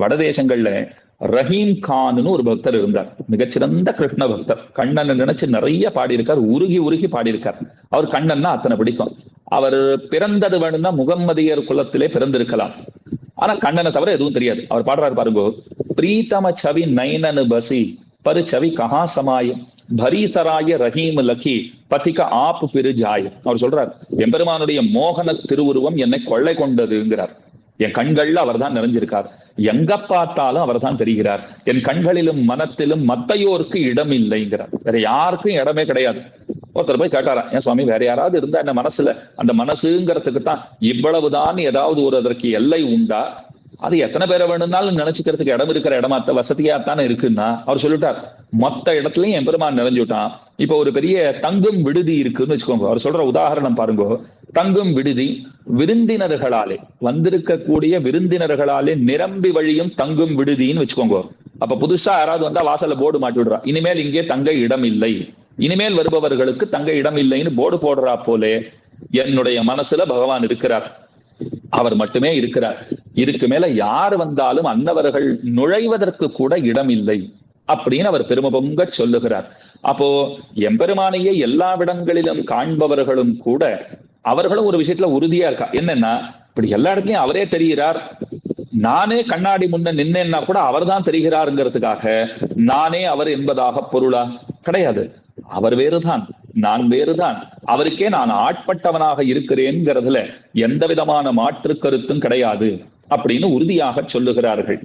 வடதேசங்கள்ல ரஹீம் கான்னு ஒரு பக்தர் இருந்தார். மிகச்சிறந்த கிருஷ்ண பக்தர். கண்ணனை நினைச்சு நிறைய பாடியிருக்கார், உருகி உருகி பாடியிருக்கார். அவர் கண்ணன்னா அத்தனை பிடிக்கும். அவர் பிறந்தது வேணும்னா முகம்மதியர் குலத்திலே பிறந்திருக்கலாம். ஆனா கண்ணனை தவிர எதுவும் தெரியாது. அவர் பாடுறாரு பாருங்கோ, பிரீத்தம சவி நைனனு பசி பரு சவி கஹா சமாய பரீசராய ரஹீம் லக்கி பதிக ஆப் பிரு ஜாய். அவர் சொல்றார், எம்பெருமானுடைய மோகன திருவுருவம் என்னை கொள்ளை கொண்டதுங்கிறார். என் கண்கள்ல அவர் தான் நிறைஞ்சிருக்கார். எங்க பார்த்தாலும் அவர் தான் தெரிகிறார். என் கண்களிலும் மனத்திலும் மத்தையோருக்கு இடம் இல்லைங்கிறார். வேற யாருக்கும் இடமே கிடையாது. ஒருத்தர் போய் கேட்டாரா, ஏன் சுவாமி வேற யாராவது இருந்தா என்ன மனசுல அந்த மனசுங்கிறதுக்கு தான் இவ்வளவுதான் ஏதாவது ஒரு அதற்கு எல்லை உண்டா? அது எத்தனை பேரை வேணும்னாலும் நினைச்சுக்கிறதுக்கு இடம் இருக்கிற இடமா வசதியாத்தானே இருக்குன்னா அவர் சொல்லிட்டார், மொத்த இடத்துலயும் என் பெருமான் நிறைஞ்சுட்டான். இப்ப ஒரு பெரிய தங்கும் விடுதி இருக்குன்னு வச்சுக்கோங்க. அவர் சொல்ற உதாரணம் பாருங்க, தங்கும் விடுதி விருந்தினர்களாலே வந்திருக்கக்கூடிய விருந்தினர்களாலே நிரம்பி வழியும் தங்கும் விடுதின்னு வச்சுக்கோங்க. அப்ப புதுசா யாராவது வந்தா வாசல்ல போர்டு மாட்டி விடுறா, இனிமேல் இங்கே தங்க இடம் இல்லை, இனிமேல் வருபவர்களுக்கு தங்க இடம் இல்லைன்னு போர்டு போடுறா போலே என்னுடைய மனசுல பகவான் இருக்கிறார். அவர் மட்டுமே இருக்கிறார். இதுக்கு மேல யார் வந்தாலும் அன்னவர்கள் நுழைவதற்கு கூட இடம் இல்லை அப்படின்னு அவர் பெருமை பொங்க சொல்லுகிறார். அப்போ எம்பெருமானையே எல்லா இடங்களிலும் காண்பவர்களும் கூட அவர்களும் ஒரு விஷயத்துல உறுதியா இருக்கா. என்னன்னா, இப்படி எல்லா இடத்துலயும் அவரே தெரிகிறார், நானே கண்ணாடி முன்ன நின்னேன்னா கூட அவர் தான் தெரிகிறாருங்கிறதுக்காக நானே அவர் என்பதாக பொருளா? கிடையாது. அவர் வேறுதான், நான் வேறுதான். அவருக்கே நான் ஆட்பட்டவனாக இருக்கிறேன்ங்கிறதுல எந்த விதமான மாற்று கருத்தும் கிடையாது அப்படின்னு உறுதியாக சொல்லுகிறார்கள்.